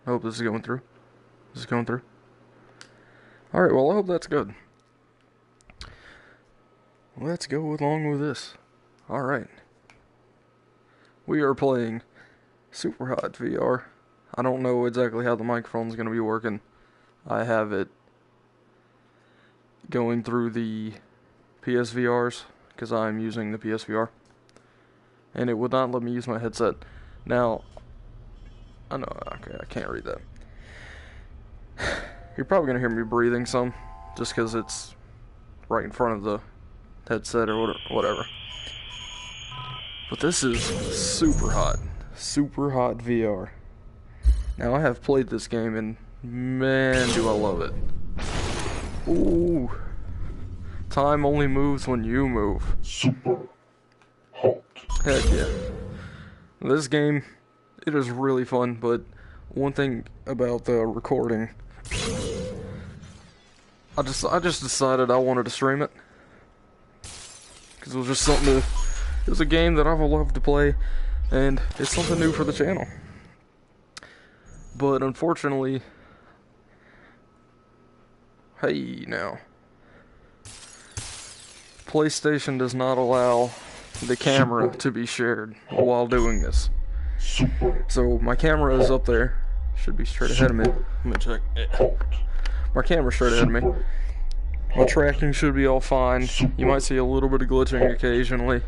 I hope this is going through. This is going through. Alright, well, I hope that's good. Let's go along with this. Alright. We are playing Superhot VR. I don't know exactly how the microphone's going to be working. I have it going through the PSVRs, because I'm using the PSVR. And it would not let me use my headset. Now, I know, okay, I can't read that. You're probably going to hear me breathing some, just because it's right in front of the headset or whatever. But this is Superhot. Superhot VR. Now, I have played this game, and man, do I love it. Ooh. Time only moves when you move. Super hot. Heck yeah. This game, it is really fun, but one thing about the recording, I just decided I wanted to stream it. Because it was just something to, it was a game that I've loved to play, and it's something new for the channel. But unfortunately, hey now, PlayStation does not allow the camera to be shared while doing this. So my camera is up there, should be straight ahead of me. Let me check. My camera's straight ahead of me. My tracking should be all fine. You might see a little bit of glitching occasionally,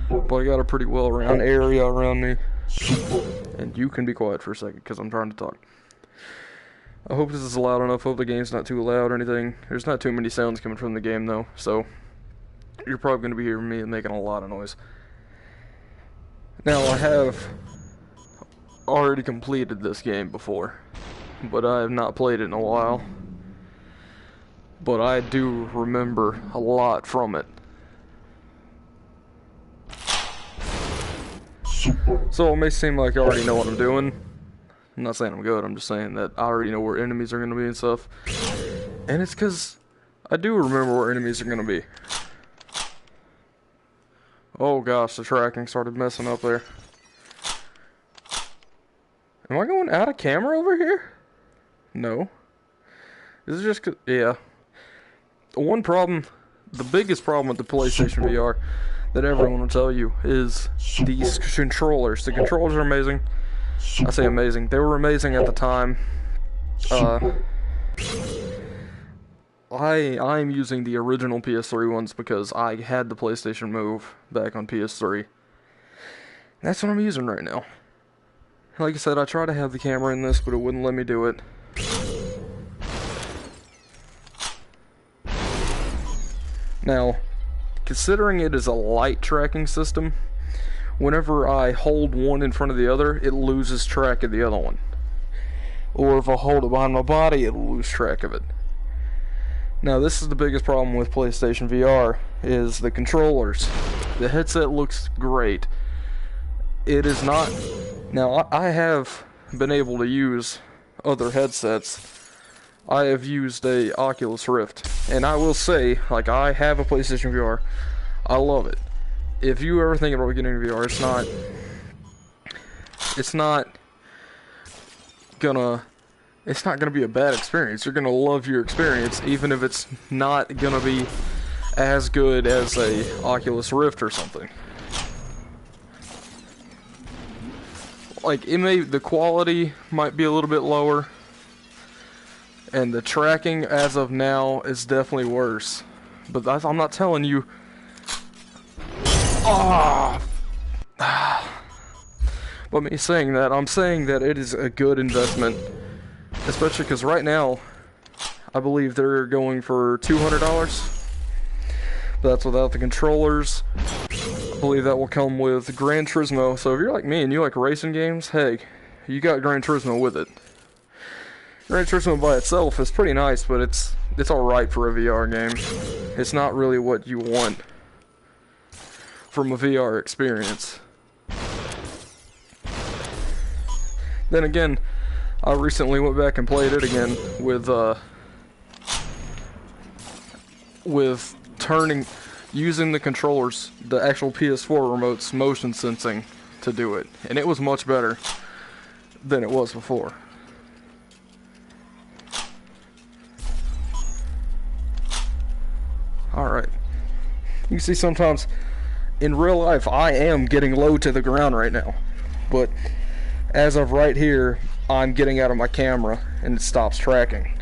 but I got a pretty well round area around me. And you can be quiet for a second because I'm trying to talk. I hope this is loud enough. Hope the game's not too loud or anything. There's not too many sounds coming from the game though, so you're probably going to be hearing me making a lot of noise. Now, I have already completed this game before, but I have not played it in a while. But I do remember a lot from it. So it may seem like I already know what I'm doing. I'm not saying I'm good, I'm just saying that I already know where enemies are going to be and stuff. And it's because I do remember where enemies are going to be. Oh gosh, the tracking started messing up there. Am I going out of camera over here? No. Is it just 'cause, yeah. One problem, the biggest problem with the PlayStation VR that everyone will tell you is these controllers. The controllers are amazing. I say amazing. They were amazing at the time. I'm using the original PS3 ones because I had the PlayStation Move back on PS3. That's what I'm using right now. Like I said, I tried to have the camera in this, but it wouldn't let me do it. Now, considering it is a light tracking system, whenever I hold one in front of the other, it loses track of the other one. Or if I hold it behind my body, it'll lose track of it. Now, this is the biggest problem with PlayStation VR, is the controllers. The headset looks great. It is not... Now, I have been able to use other headsets. I have used a Oculus Rift, and I will say, like, I have a PlayStation VR. I love it. If you ever think about getting a VR, it's not gonna be a bad experience. You're gonna love your experience, even if it's not gonna be as good as a Oculus Rift or something. Like, the quality might be a little bit lower, and the tracking as of now is definitely worse. But I'm not telling you. Ah. But me saying that, I'm saying that it is a good investment, especially because right now, I believe they're going for $200. But that's without the controllers. I believe that will come with Gran Turismo. So if you're like me and you like racing games, hey, you got Gran Turismo with it. Gran Turismo by itself is pretty nice, but it's alright for a VR game. It's not really what you want from a VR experience. Then again, I recently went back and played it again with using the controllers, the actual PS4 remote's motion sensing to do it, and it was much better than it was before. You can see sometimes in real life I am getting low to the ground right now, but as of right here I'm getting out of my camera and it stops tracking.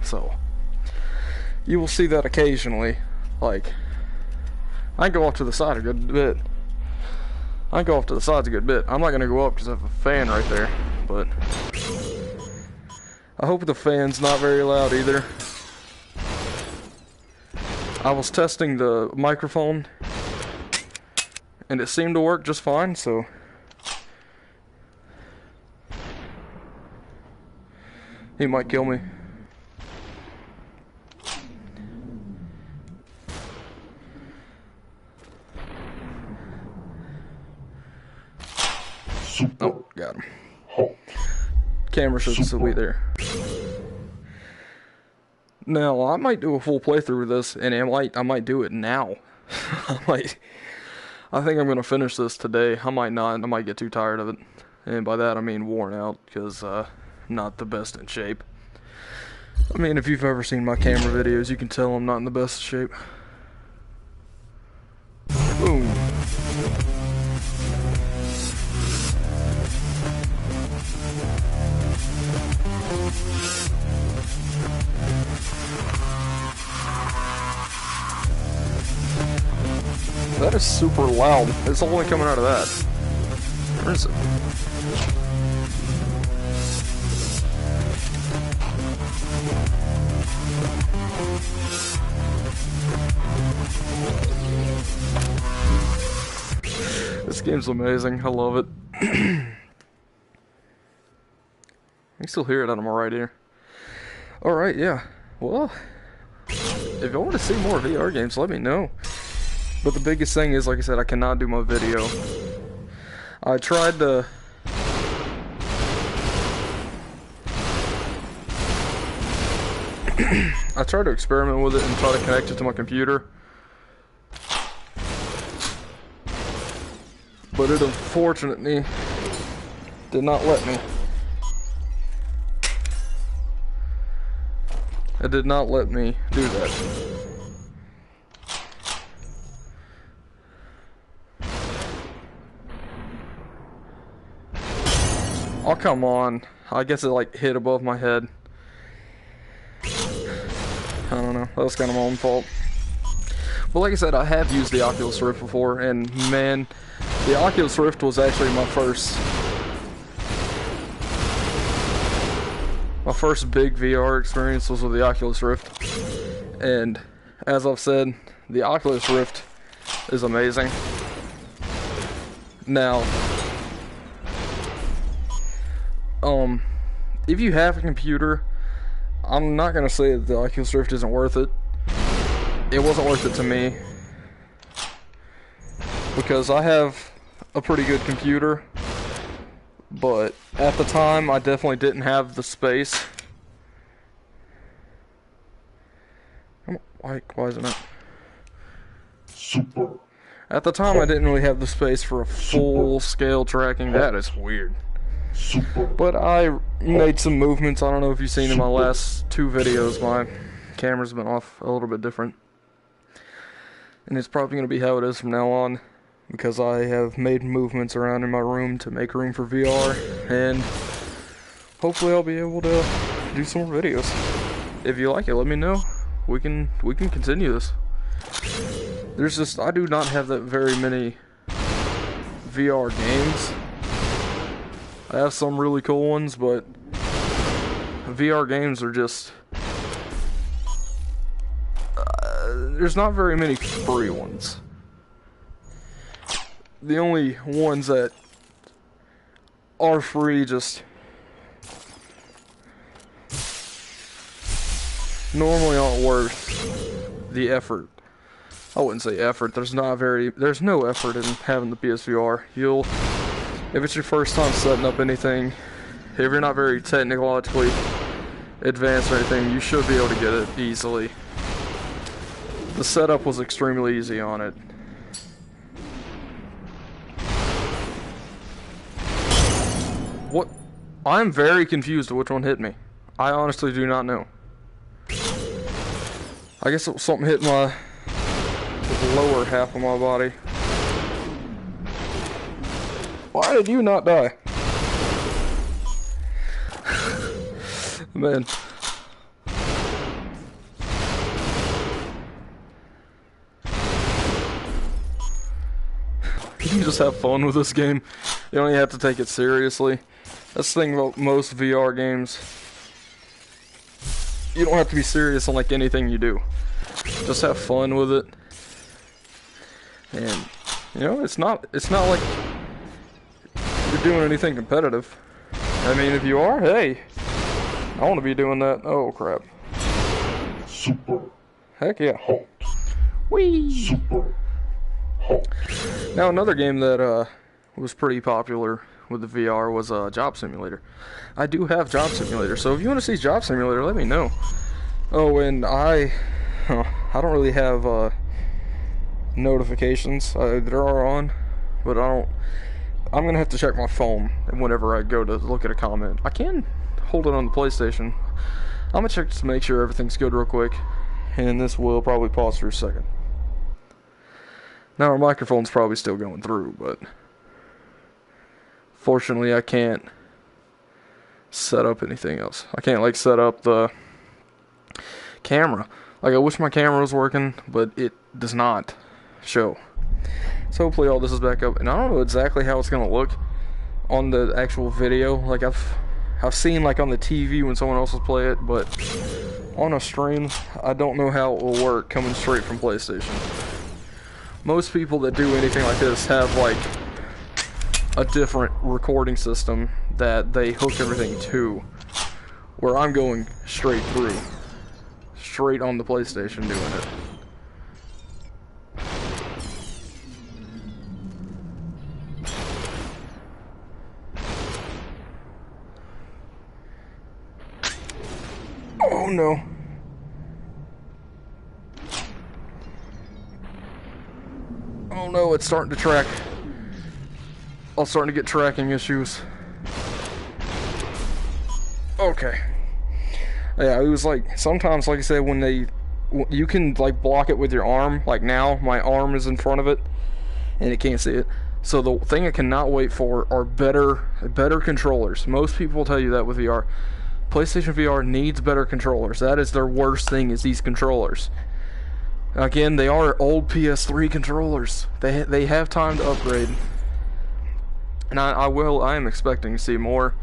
So you will see that occasionally. Like, I go off to the side a good bit. I'm not gonna go up because I have a fan right there, but I hope the fan's not very loud either. I was testing the microphone and it seemed to work just fine, so he might kill me. Oh, got him. Camera should still be there. Now, I might do a full playthrough of this, and I might do it now. I think I'm gonna finish this today. I might not. I might get too tired of it, and by that I mean worn out, because not the best in shape. I mean, if you've ever seen my camera videos, you can tell I'm not in the best shape. Boom. That is super loud. It's only coming out of that. Where is it? This game's amazing. I love it. I can still hear it out of my right ear. Alright, yeah. Well, if you want to see more VR games, let me know. But the biggest thing is, like I said, I cannot do my video. I tried to... I tried to experiment with it and try to connect it to my computer. But it unfortunately did not let me. It did not let me do that. Oh, come on. I guess it like hit above my head. I don't know. That was kind of my own fault. But like I said, I have used the Oculus Rift before, and man, the Oculus Rift was actually my first big VR experience was with the Oculus Rift. And as I've said, the Oculus Rift is amazing. Now, if you have a computer, I'm not gonna say that the Oculus Rift isn't worth it. It wasn't worth it to me, because I have a pretty good computer, but at the time I definitely didn't have the space. Why isn't it? Super. At the time I didn't really have the space for a full scale tracking. That is weird. But I made some movements. I don't know if you've seen in my last two videos, my camera's been off a little bit different. And it's probably going to be how it is from now on, because I have made movements around in my room to make room for VR, and hopefully I'll be able to do some more videos. If you like it, let me know. We can continue this. I do not have that very many VR games. I have some really cool ones, but VR games are just... there's not very many free ones. The only ones that are free just normally aren't worth the effort. I wouldn't say effort. There's no effort in having the PSVR. If it's your first time setting up anything, if you're not very technologically advanced or anything, you should be able to get it easily. The setup was extremely easy on it. What? I'm very confused at which one hit me. I honestly do not know. I guess it was something hit my the lower half of my body. Why did you not die? Man. You can just have fun with this game. You don't even have to take it seriously. That's the thing about most VR games. You don't have to be serious on like anything you do. Just have fun with it. And you know, it's not like you're doing anything competitive. I mean, if you are, hey, I want to be doing that. Oh crap. Super. Heck yeah. Hot. Whee! Super. Hot. Now another game that was pretty popular with the VR was Job Simulator. I do have Job Simulator, so if you want to see Job Simulator, let me know. Oh, and I don't really have notifications. There are on, but I'm gonna have to check my phone whenever I go to look at a comment. I can hold it on the PlayStation. I'm gonna check to make sure everything's good real quick, and this will probably pause for a second. Now our microphone's probably still going through, but fortunately I can't set up anything else. I can't like set up the camera. Like I wish my camera was working, but it does not show. So hopefully all this is back up, and I don't know exactly how it's gonna look on the actual video. Like I've seen like on the TV when someone else will play it, but on a stream I don't know how it will work coming straight from PlayStation. Most people that do anything like this have like a different recording system that they hook everything to, where I'm going straight through, straight on the PlayStation doing it. Oh no. Oh no, it's starting to track. I'm starting to get tracking issues. Okay. Yeah, it was like, sometimes, like I said, when you can like block it with your arm. Like now, my arm is in front of it, and it can't see it. So the thing I cannot wait for are better controllers. Most people will tell you that with VR. PlayStation VR needs better controllers. That is their worst thing, is these controllers. Again, they are old PS3 controllers. They have time to upgrade. And I am expecting to see more.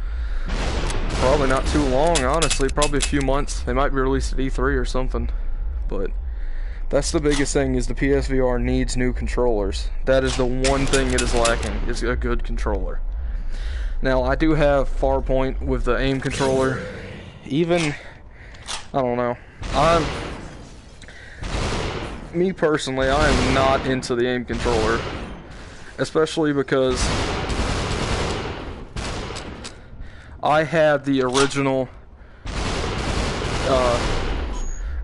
Probably not too long, honestly. Probably a few months. They might be released at E3 or something. But that's the biggest thing, is the PSVR needs new controllers. That is the one thing it is lacking, is a good controller. Now, I do have Farpoint with the aim controller. Even, I don't know. Me personally, I am not into the aim controller. Especially because I had the original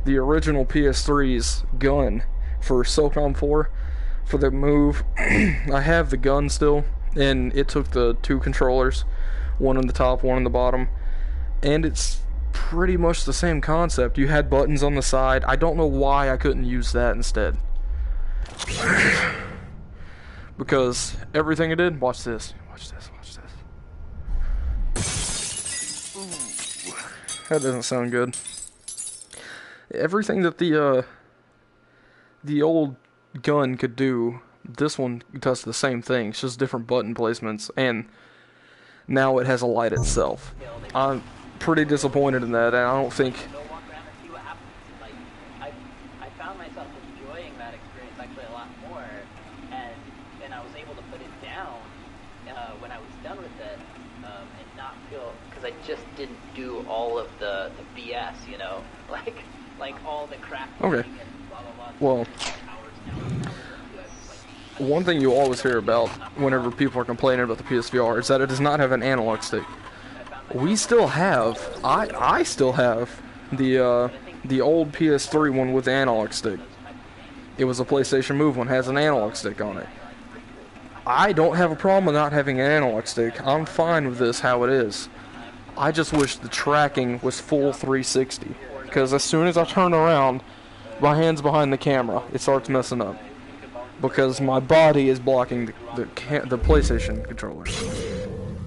PS3's gun for SOCOM 4 for the Move. I have the gun still, and it took the two controllers, one on the top, one on the bottom, and it's pretty much the same concept. You had buttons on the side. I don't know why I couldn't use that instead. Because everything I did, watch this, watch this, watch this. Ooh, that doesn't sound good. Everything that the old gun could do, this one does the same thing. It's just different button placements, and now it has a light itself. I'm pretty disappointed in that, and I don't think. I found myself enjoying that experience actually a lot more, and I was able to put it down when I was done with it, and not feel, because I just didn't do all of the BS, you know, like all the crap. Okay. And blah, blah, blah. Well, one thing you always hear about whenever people are complaining about the PSVR is that it does not have an analog stick. We still have, I still have the old PS3 one with the analog stick. It was a PlayStation Move one, has an analog stick on it. I don't have a problem with not having an analog stick. I'm fine with this how it is. I just wish the tracking was full 360, because as soon as I turn around, my hand's behind the camera, it starts messing up. because my body is blocking the PlayStation controller.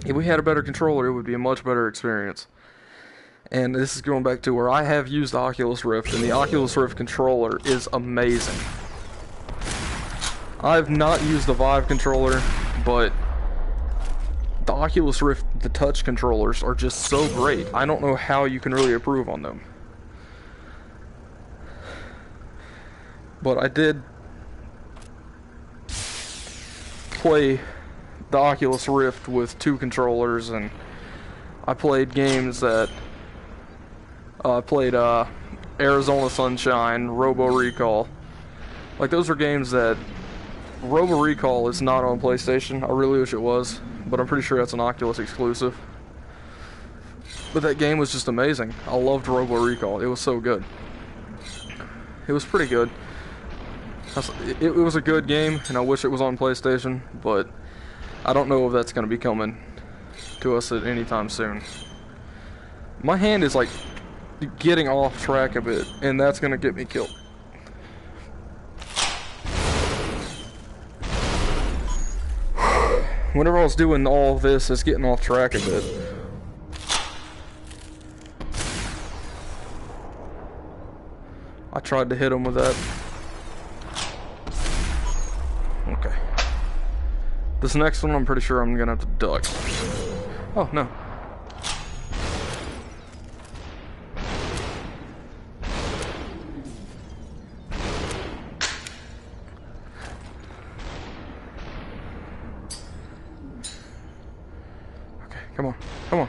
If we had a better controller, it would be a much better experience. And this is going back to where I have used the Oculus Rift, and the Oculus Rift controller is amazing. I've not used the Vive controller, but the Oculus Rift, the touch controllers, are just so great. I don't know how you can really improve on them. But I did play the Oculus Rift with 2 controllers, and I played games that I played Arizona Sunshine, Robo Recall. Like, those are games that Robo Recall is not on PlayStation. I really wish it was, but I'm pretty sure that's an Oculus exclusive. But that game was just amazing. I loved Robo Recall. It was so good. It was pretty good. It was a good game, and I wish it was on PlayStation, but I don't know if that's going to be coming to us at any time soon. My hand is like getting off track a bit, and that's going to get me killed. Whenever I was doing all of this, it's getting off track a bit. I tried to hit him with that. Okay. This next one, I'm pretty sure I'm gonna have to duck. Oh, no. Okay, come on, come on.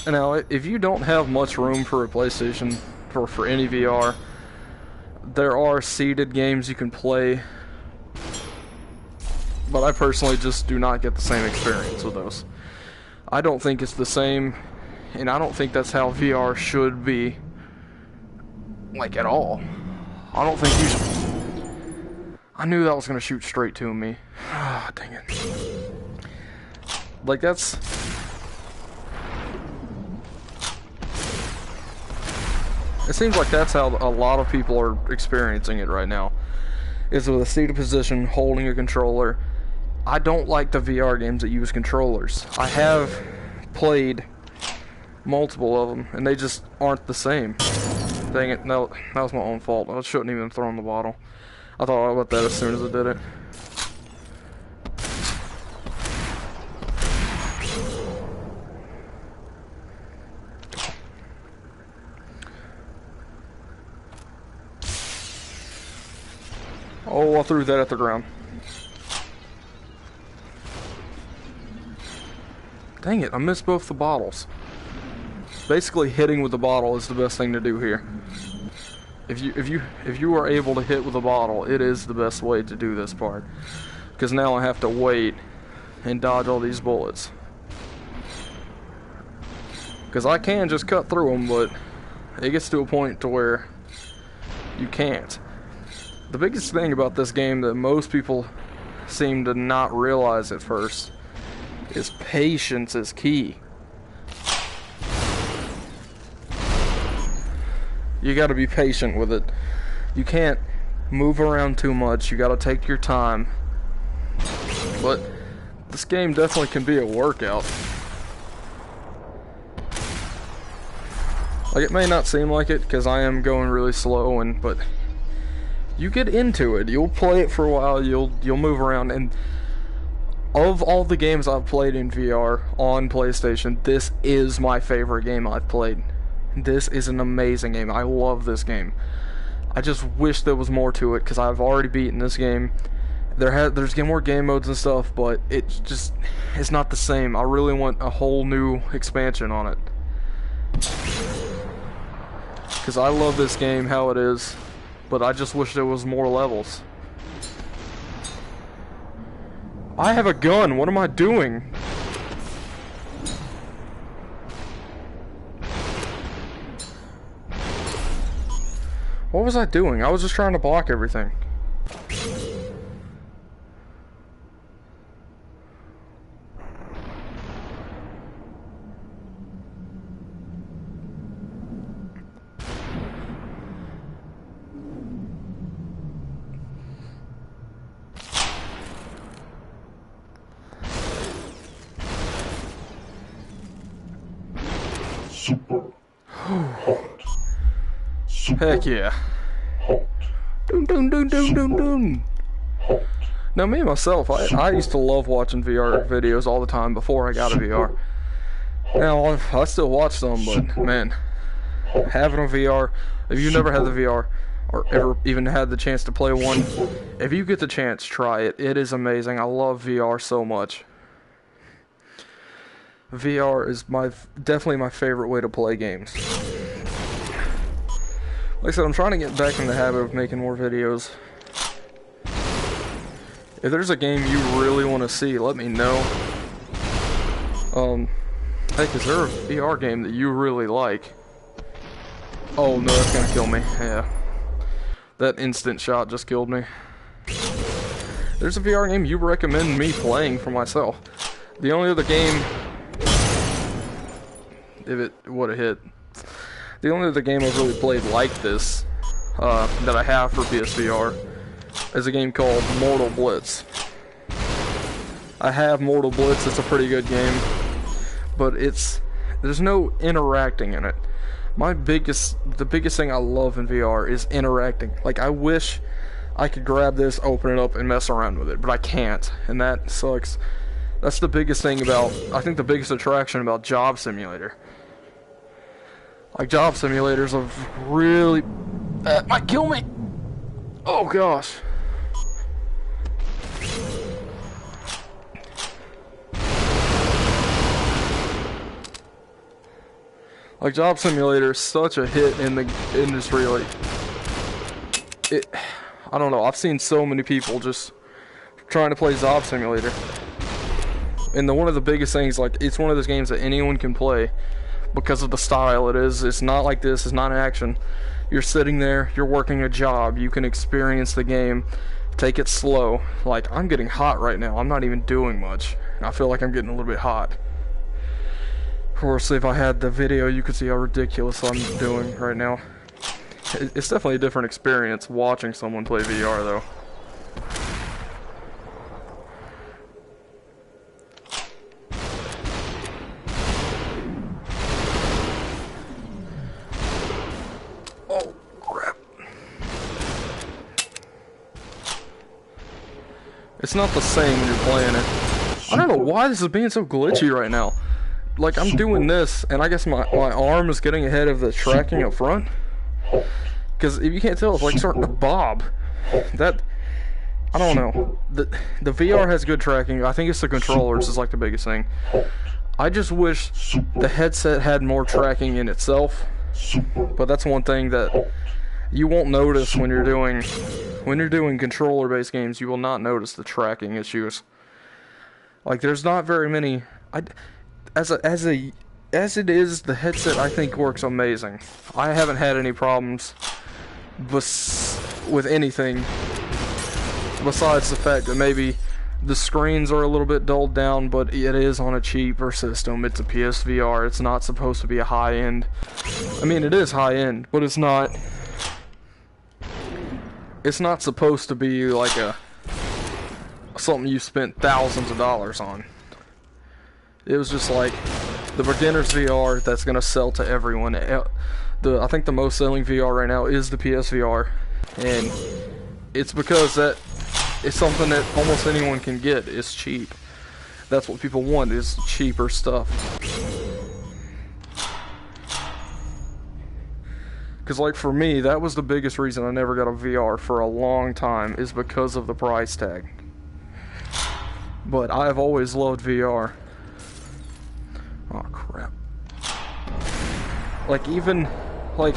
Now, if you don't have much room for a PlayStation, for any VR, there are seeded games you can play, but I personally just do not get the same experience with those. I don't think it's the same, and I don't think that's how VR should be, like, at all. I don't think you should. I knew that was gonna shoot straight to me. Ah, dang it. Like, that's... It seems like that's how a lot of people are experiencing it right now. Is with a seated position, holding a controller. I don't like the VR games that use controllers. I have played multiple of them, and they just aren't the same. Dang it, no, that was my own fault. I shouldn't even have thrown the bottle. I thought about that as soon as I did it. Oh, I threw that at the ground. Dang it, I missed both the bottles. Basically, hitting with the bottle is the best thing to do here. If you are able to hit with a bottle, it is the best way to do this part. Because now I have to wait and dodge all these bullets. Because I can just cut through them, but it gets to a point to where you can't. The biggest thing about this game that most people seem to not realize at first is patience is key. You gotta be patient with it. You can't move around too much. You gotta take your time. But this game definitely can be a workout. Like, it may not seem like it because I am going really slow, but you get into it. You'll play it for a while. You'll move around, and of all the games I've played in VR on PlayStation, this is my favorite game I've played. This is an amazing game. I love this game. I just wish there was more to it because I've already beaten this game. There's more game modes and stuff, but it's not the same. I really want a whole new expansion on it because I love this game how it is, but I just wish there was more levels. I have a gun. What am I doing? What was I doing? I was just trying to block everything. Super hot. Super Heck yeah. hot. Doom, doom, doom, doom, doom, doom. Hot. Now, me myself, I used to love watching VR videos all the time before I got a VR. Now, I still watch them, but man, having a VR, if you've never had the VR, or ever even had the chance to play one, if you get the chance, try it. It is amazing. I love VR so much. VR is definitely my favorite way to play games. Like I said, I'm trying to get back in the habit of making more videos. If there's a game you really want to see, let me know. Heck, is there a VR game that you really like? Oh no, that's gonna kill me. Yeah. That instant shot just killed me. There's a VR game you recommend me playing for myself. The only other game, if it would've hit, the only other game I've really played like this, that I have for PSVR, is a game called Mortal Blitz. I have Mortal Blitz, it's a pretty good game, but there's no interacting in it. The biggest thing I love in VR is interacting. Like, I wish I could grab this, open it up, and mess around with it, but I can't, and that sucks. That's the biggest thing I think the biggest attraction about Job Simulator. Like, Job Simulators have really... That might kill me! Oh gosh. Like, Job Simulator is such a hit in the industry, like, I don't know, I've seen so many people just trying to play Job Simulator. And one of the biggest things, like, it's one of those games that anyone can play because of the style it is. It's not like this, it's not action. You're sitting there, you're working a job, you can experience the game, take it slow. Like, I'm getting hot right now, I'm not even doing much, and I feel like I'm getting a little bit hot. Of course, if I had the video, you could see how ridiculous I'm doing right now. It's definitely a different experience watching someone play VR, though. Oh, crap. It's not the same when you're playing it. I don't know why this is being so glitchy right now. Like, I'm doing this, and I guess my arm is getting ahead of the tracking up front. Because if you can't tell, it's like starting to bob. I don't know. The VR has good tracking. I think it's the controllers is like the biggest thing. I just wish the headset had more tracking in itself. But that's one thing that you won't notice when you're doing controller-based games. You will not notice the tracking issues. Like, there's not very many. As it is, the headset I think works amazing. I haven't had any problems with anything besides the fact that maybe the screens are a little bit dulled down, but it is on a cheaper system. It's a PSVR. It's not supposed to be a high-end. I mean, it is high-end, but it's not supposed to be like something you spent thousands of dollars on. It was just like the beginner's VR that's gonna sell to everyone. I think the most selling VR right now is the PSVR, and it's because that it's something that almost anyone can get. It's cheap. That's what people want, is cheaper stuff. Because, like, for me, that was the biggest reason I never got a VR for a long time, is because of the price tag. But I've always loved VR. Oh crap. Like, even like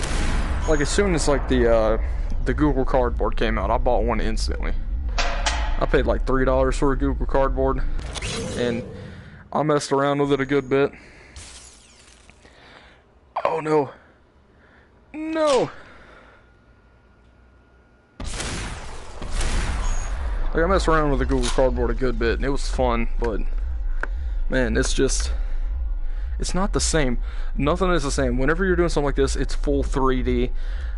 as soon as like the Google Cardboard came out, I bought one instantly. I paid like $3 for a Google Cardboard, and I messed around with it a good bit. Oh no. No. Like, I messed around with the Google Cardboard a good bit, and it was fun, but man, it's not the same. Nothing is the same. Whenever you're doing something like this, it's full 3D.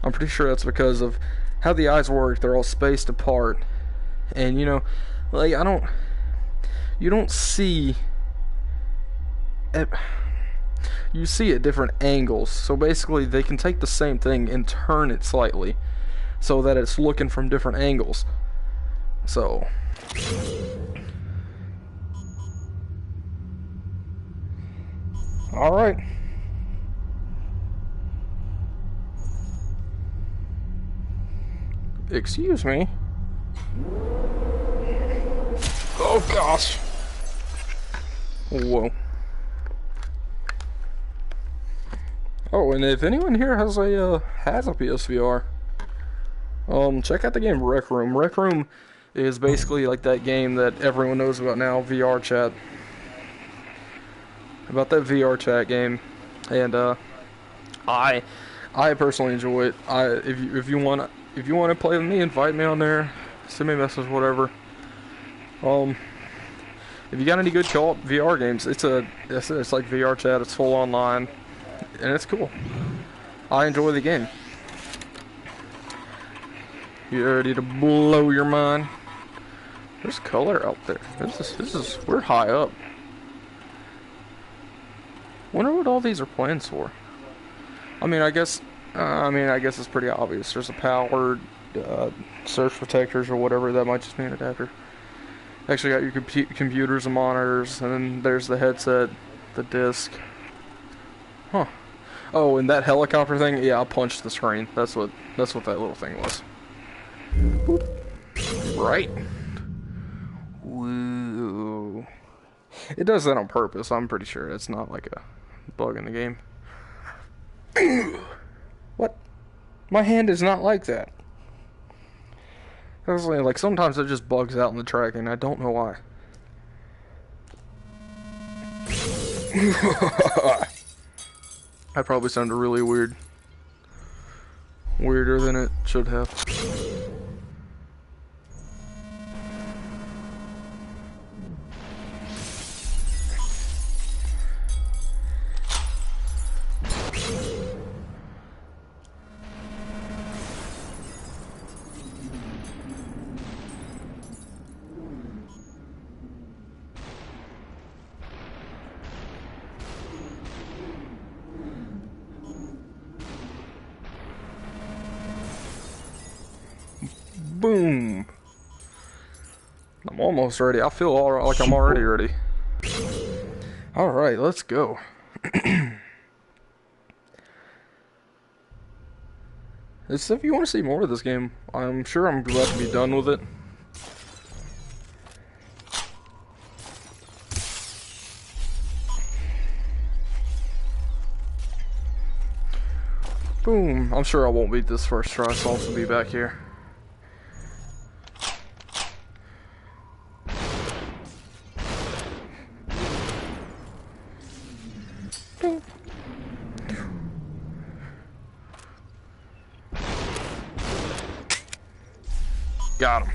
I'm pretty sure that's because of how the eyes work. They're all spaced apart. And, you know, like, you don't see... you see at different angles. So basically, they can take the same thing and turn it slightly so that it's looking from different angles. So, all right. Excuse me. Oh gosh. Whoa. Oh, and if anyone here has a PSVR, check out the game Rec Room. Rec Room is basically like that game that everyone knows about now, VR chat. About that VR chat game, and I personally enjoy it. If you want to play with me, invite me on there. Send me a message, whatever. If you got any good co-op VR games, it's like VR chat. It's full online, and it's cool. I enjoy the game. You ready to blow your mind? There's color out there. We're high up. Wonder what all these are plans for. I mean, I guess it's pretty obvious. There's a powered surge protectors or whatever. That might just be an adapter. Actually, got your computers and monitors, and then there's the headset, the disc. Huh. Oh, and that helicopter thing. Yeah, I punched the screen. That's what that little thing was. Boop. Right. Woo. It does that on purpose. I'm pretty sure it's not like a bug in the game. What? My hand is not like that. Honestly, like sometimes it just bugs out in the tracking. I don't know why. That probably sounded really weird. Weirder than it should have. Boom. I'm almost ready. I feel all right, like I'm already ready. Alright, let's go. If you want to see more of this game, I'm sure I'm about to be done with it. Boom. I'm sure I won't beat this first try, so I'll also be back here. Got him.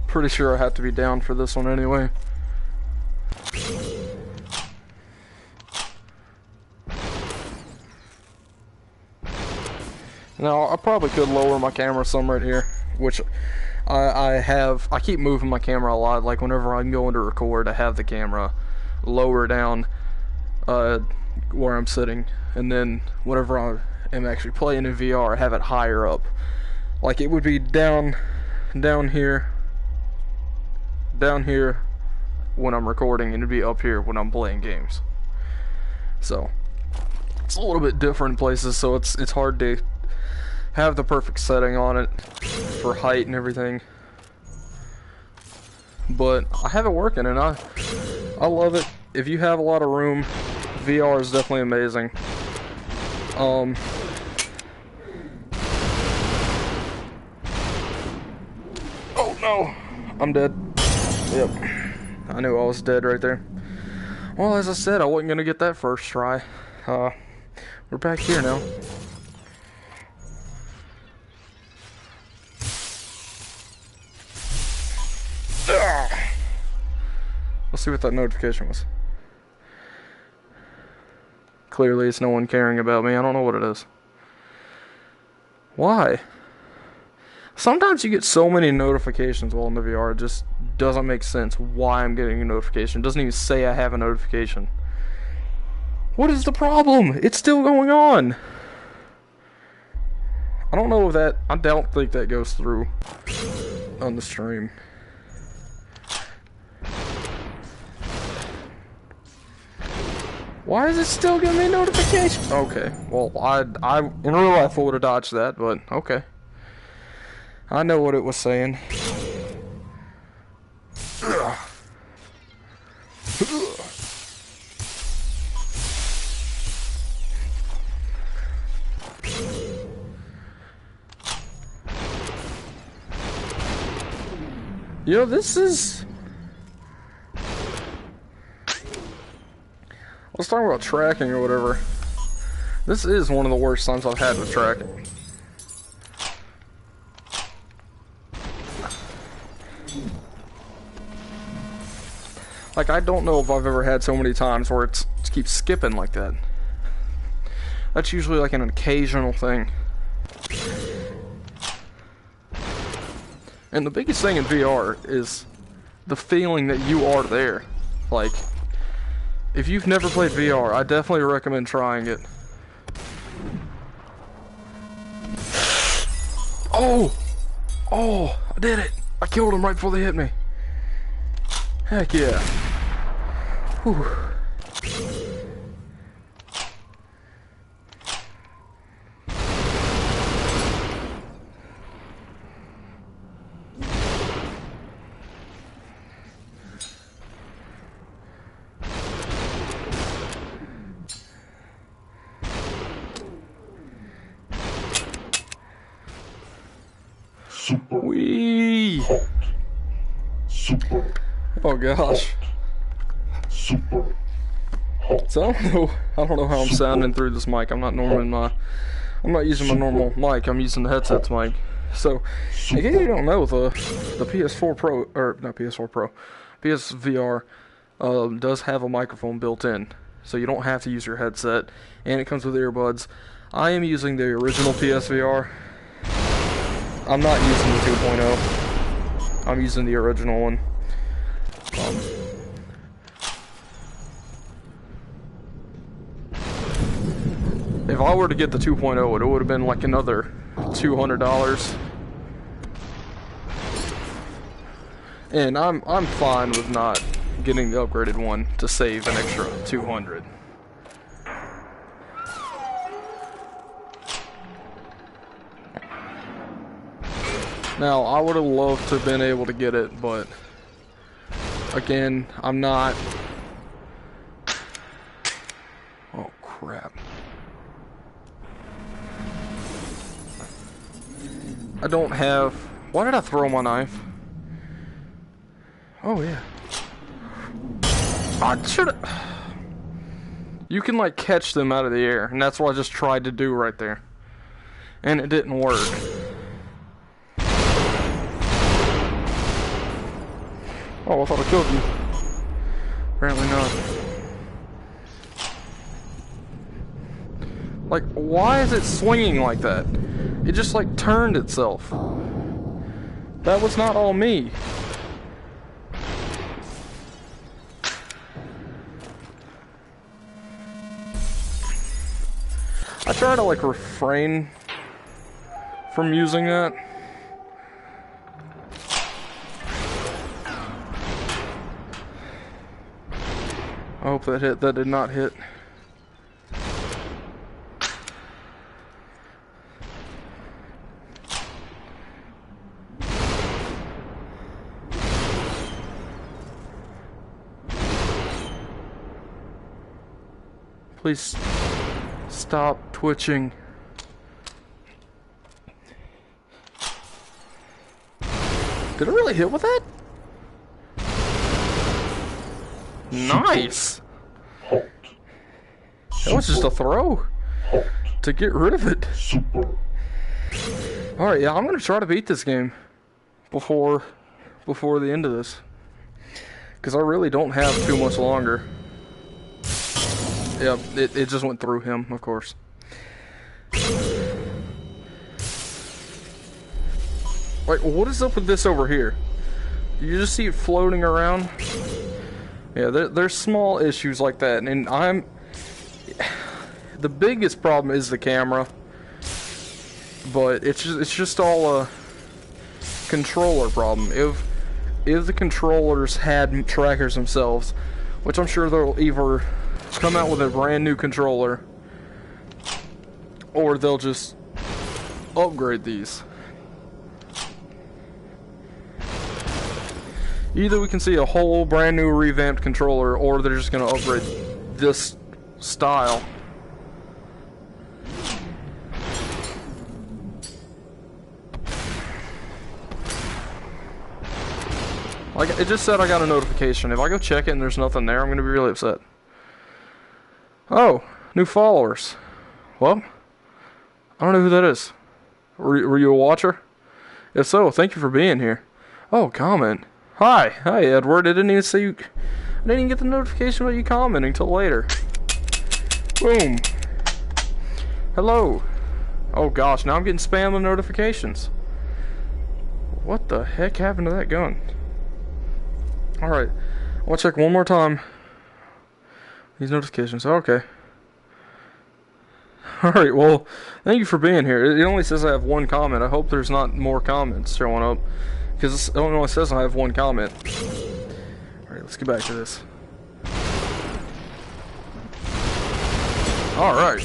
Pretty sure I have to be down for this one anyway. Now, I probably could lower my camera some right here, which I keep moving my camera a lot. Like whenever I'm going to record, I have the camera lower down where I'm sitting, and then whenever I am actually playing in VR, I have it higher up. Like it would be down here when I'm recording, and it'd be up here when I'm playing games. So it's a little bit different in places, so it's hard to have the perfect setting on it for height and everything. But I have it working, and I love it. If you have a lot of room, VR is definitely amazing. Oh no, I'm dead. Yep, I knew I was dead right there. Well, as I said, I wasn't gonna get that first try. We're back here now. Let's see what that notification was. clearly it's no one caring about me. I don't know what it is. Why? Sometimes you get so many notifications while in the VR, it just doesn't make sense why I'm getting a notification. It doesn't even say I have a notification. What is the problem? It's still going on. I don't know if that... I don't think that goes through on the stream. Why is it still giving me a notification? Okay, well, I in real life I would have dodged that, but okay. I know what it was saying. You know, this is... Let's talk about tracking or whatever. This is one of the worst times I've had with tracking. Like, I don't know if I've ever had so many times where it keeps skipping like that. That's usually like an occasional thing. And the biggest thing in VR is the feeling that you are there. Like, if you've never played VR, I definitely recommend trying it. Oh! Oh! I did it! I killed him right before they hit me. Heck yeah. Whew. Wee. Super. Oh gosh. Super. So I don't know how I'm sounding through this mic. I'm not using my normal mic. I'm using the headset's mic. So, in case you don't know, the PS4 Pro, or not PS4 Pro, PSVR does have a microphone built in, so you don't have to use your headset, and it comes with earbuds. I am using the original PSVR. I'm not using the 2.0. I'm using the original one. If I were to get the 2.0, it would have been like another $200. And I'm fine with not getting the upgraded one to save an extra $200. Now, I would have loved to have been able to get it, but again, I'm not. Oh crap. I don't have... Why did I throw my knife? Oh, yeah. I should've... You can, like, catch them out of the air, and that's what I just tried to do right there. And it didn't work. Oh, I thought I killed you. Apparently not. Like, why is it swinging like that? It just, like, turned itself. That was not all me. I try to, like, refrain from using that. I hope that hit. That did not hit. Please stop twitching. Did it really hit with that? Nice! That was just a throw to get rid of it. Alright, yeah, I'm gonna try to beat this game before the end of this. Because I really don't have too much longer. Yep, it just went through him, of course. Wait, what is up with this over here? You just see it floating around? Yeah, there's small issues like that, and the biggest problem is the camera, but it's just all a controller problem. If the controllers had trackers themselves, which I'm sure they'll either come out with a brand new controller, or they'll just upgrade these. Either we can see a whole brand new revamped controller, or they're just gonna upgrade this style. Like, it just said I got a notification. If I go check it and there's nothing there, I'm gonna be really upset. Oh, new followers. Well, I don't know who that is. Were you a watcher? If so, thank you for being here. Oh, comment. Hi, Edward. I didn't even see you. I didn't even get the notification about you commenting until later. Boom. Hello. Oh gosh, now I'm getting spam of notifications. What the heck happened to that gun? Alright, I'll check one more time. These notifications, okay. Alright, well, thank you for being here. It only says I have one comment. I hope there's not more comments showing up, because it only says I have one comment. Alright, let's get back to this. Alright.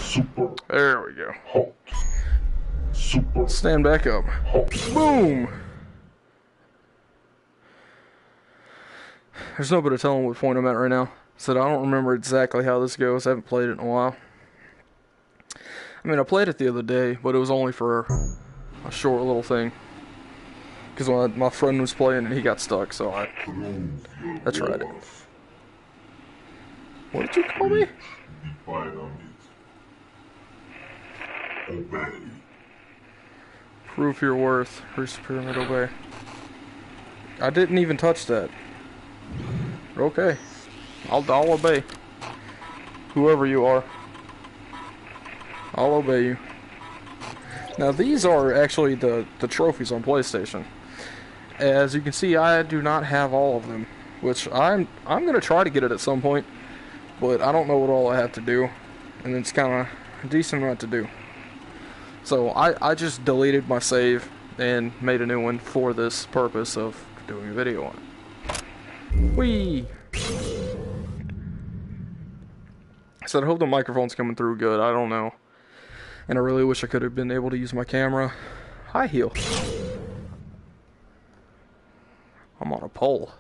Super. There we go. Hot. Super. Stand back up. Hot. Boom! There's no better telling what point I'm at right now. So I don't remember exactly how this goes. I haven't played it in a while. I mean, I played it the other day, but it was only for a short little thing. Because my friend was playing and he got stuck, so I tried it. What did you call me? Obey. Prove your worth. Bruce Pyramid, obey. I didn't even touch that. Okay. I'll obey. Whoever you are. I'll obey you. Now these are actually the trophies on PlayStation. As you can see, I do not have all of them. Which I'm gonna try to get it at some point. But I don't know what all I have to do. And it's kinda a decent amount to do. So I just deleted my save and made a new one for this purpose of doing a video on it. Whee! So I hope the microphone's coming through good. I don't know. And I really wish I could have been able to use my camera. High heel. I'm on a pole.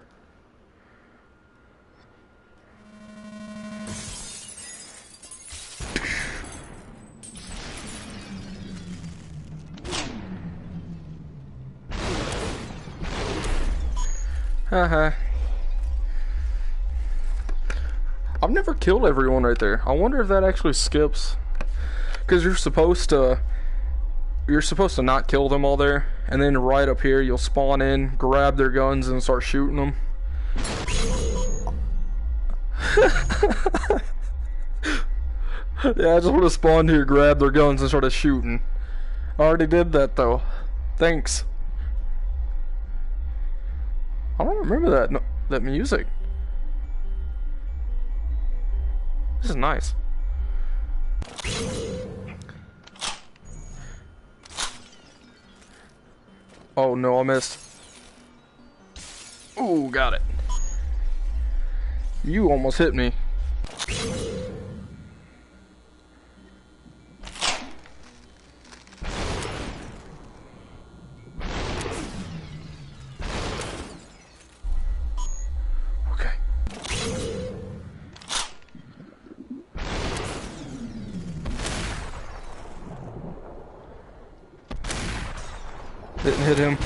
Haha. I've never killed everyone right there. I wonder if that actually skips. Because you're supposed to not kill them all there, and then right up here you'll spawn in, grab their guns, and start shooting them. Yeah, I just want to spawn here, grab their guns, and start shooting. I already did that though. Thanks. I don't remember that music. This is nice. Oh no, I missed. Ooh, got it. You almost hit me. Okay. Didn't hit him.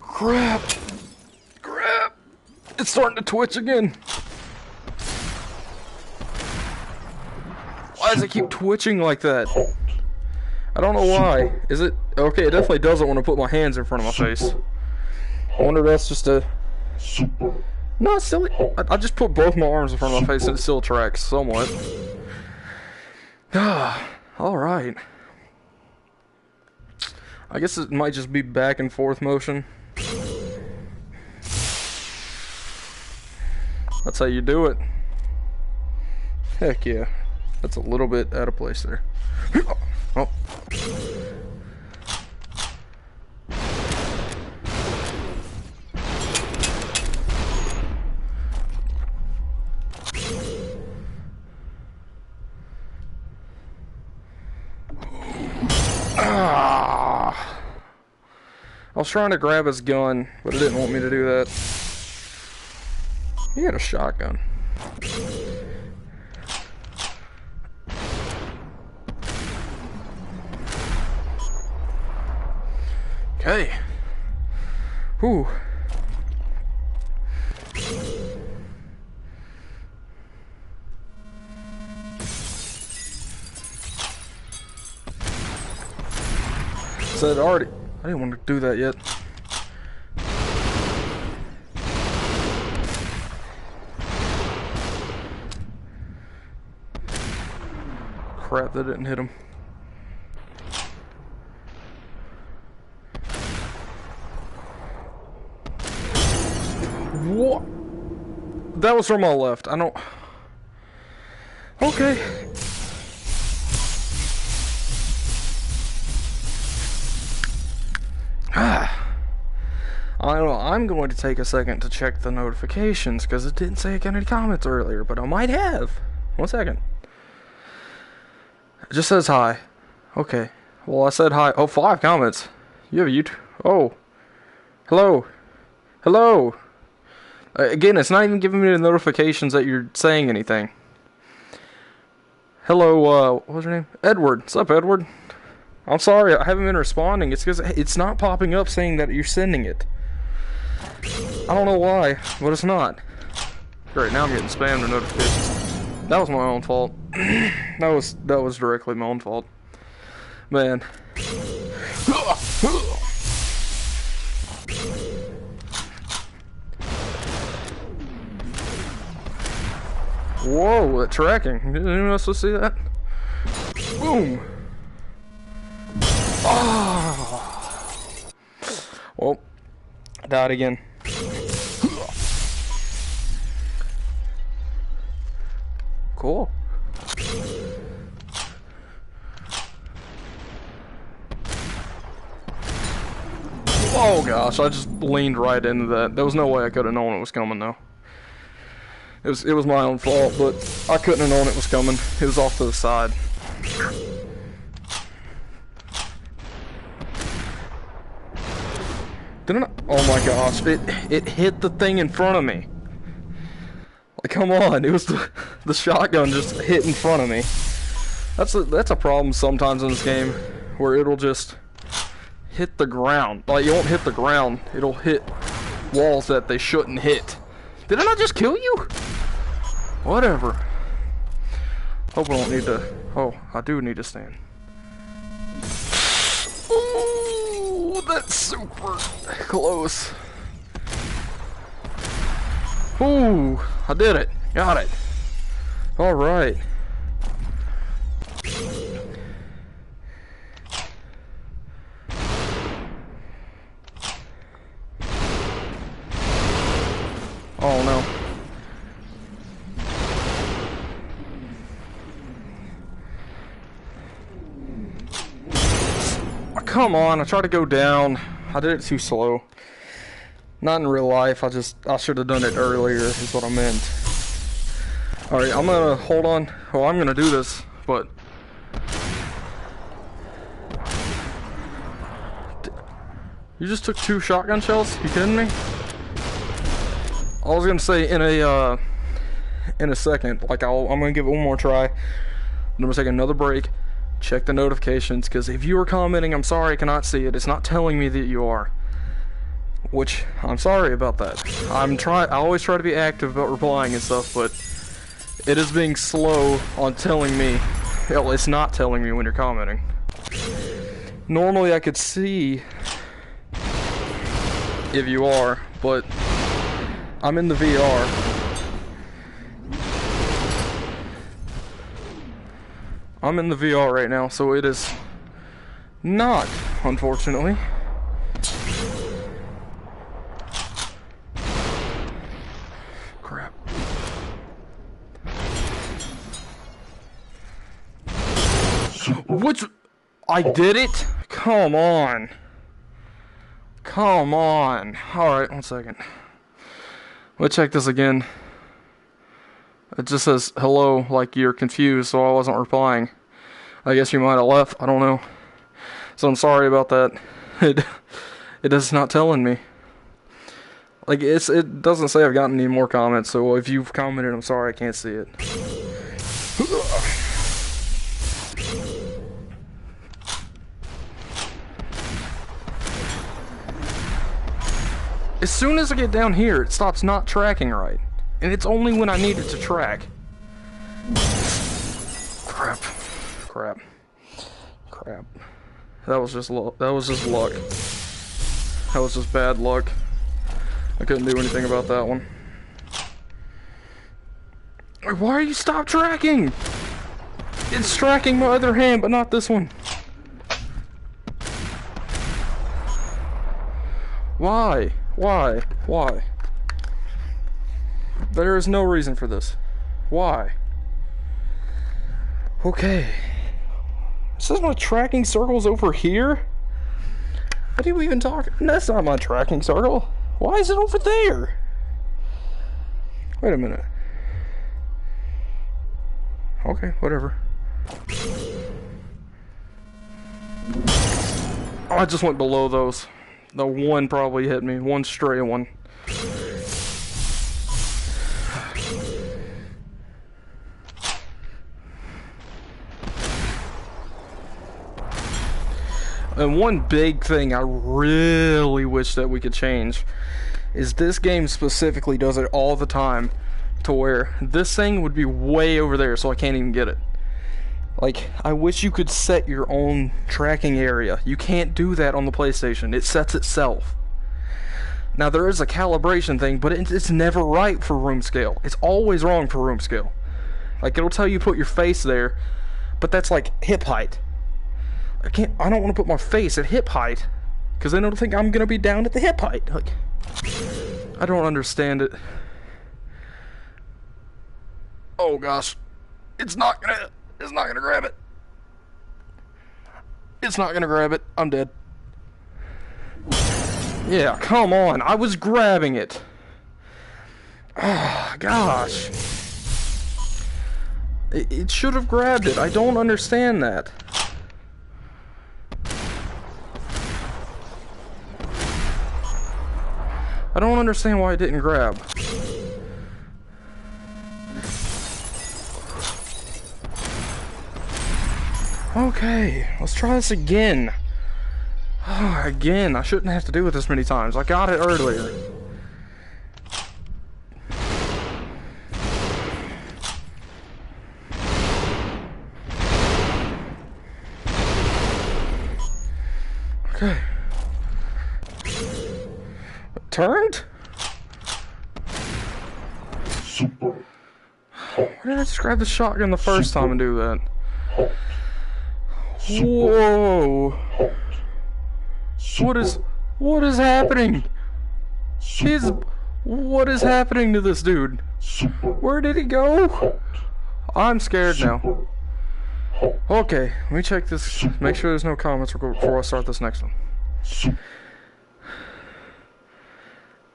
Crap! Crap! It's starting to twitch again. Why does it keep twitching like that? I don't know why. Is it okay? It definitely doesn't want to put my hands in front of my face. I wonder if that's just a. Super. No, it's silly. I just put both my arms in front of my face and it still tracks somewhat. Ah, alright. I guess it might just be back and forth motion. That's how you do it. Heck yeah. That's a little bit out of place there. Oh. I was trying to grab his gun, but it didn't want me to do that. He had a shotgun. Okay. Whew. Said already. I didn't want to do that yet. Crap, that didn't hit him. What? That was from my left. I don't. Okay. I don't know, I'm going to take a second to check the notifications because it didn't say I got any comments earlier, but I might have. 1 second. It just says hi. Okay. Well, I said hi. Oh, 5 comments. You have a YouTube. Oh. Hello. Hello. Again, it's not even giving me the notifications that you're saying anything. Hello, what was your name? Edward. What's up, Edward? I'm sorry, I haven't been responding. It's because it's not popping up saying that you're sending it. I don't know why, but it's not. Great, now I'm getting spammed with notifications. That was my own fault. that was directly my own fault. Man. Whoa, that tracking. Didn't anyone else see that? Boom. Oh. Well, I died again. Cool. Oh gosh, I just leaned right into that. There was no way I could have known it was coming though. It was my own fault, but I couldn't have known it was coming. It was off to the side. Didn't I? Oh my gosh! It hit the thing in front of me. Like, come on! It was the shotgun just hit in front of me. That's a problem sometimes in this game, where it'll just hit the ground. Like, it won't hit the ground. It'll hit walls that they shouldn't hit. Did I not just kill you? Whatever. Hope I don't need to. Oh, I do need to stand. Ooh, that's super close. Ooh, I did it. Got it. All right. Oh no. Oh, come on, I tried to go down. I did it too slow. Not in real life, I should have done it earlier is what I meant. Alright, I'm gonna hold on. Well, I'm gonna do this, but you just took 2 shotgun shells? You kidding me? I was gonna say in a second, like I'm gonna give it one more try. I'm gonna take another break, check the notifications, because if you are commenting, I'm sorry I cannot see it. It's not telling me that you are, which I'm sorry about that. I always try to be active about replying and stuff, but it is being slow on telling me. Hell, it's not telling me when you're commenting. Normally I could see if you are, but I'm in the VR. I'm in the VR right now, so it is not, unfortunately. Crap. Which... I did it? Come on. Come on. Alright, 1 second. Let's check this again. It just says hello, like you're confused, so I wasn't replying. I guess you might have left, I don't know. So I'm sorry about that. It is not telling me. Like, it doesn't say I've gotten any more comments, so if you've commented, I'm sorry I can't see it. As soon as I get down here, it stops not tracking right. And it's only when I need it to track. Crap. Crap. Crap. That was just luck. That was just luck. That was just bad luck. I couldn't do anything about that one. Why are you stop tracking? It's tracking my other hand, but not this one. Why? Why? Why? There is no reason for this. Why? Okay. It says my tracking circle's over here? What are you even talking? That's not my tracking circle. Why is it over there? Wait a minute. Okay, whatever. Oh, I just went below those. The one probably hit me. One stray one. And one big thing I really wish that we could change is this game specifically does it all the time to where this thing would be way over there so I can't even get it. Like, I wish you could set your own tracking area. You can't do that on the PlayStation. It sets itself. Now, there is a calibration thing, but it's never right for room scale. It's always wrong for room scale. Like, it'll tell you put your face there, but that's like hip height. I don't want to put my face at hip height, because then it'll think I'm going to be down at the hip height. Like, I don't understand it. Oh gosh. It's not gonna grab it. It's not gonna grab it. I'm dead. Yeah, come on. I was grabbing it. Oh, gosh. It should have grabbed it. I don't understand that. I don't understand why it didn't grab. Okay, let's try this again. Again, I shouldn't have to do it this many times. I got it earlier. Okay. It turned? Super. Why did I just grab the shotgun the first time and do that? Whoa! What is happening? What is happening to this dude? Where did he go? I'm scared now. Okay, let me check this. Make sure there's no comments before I start this next one.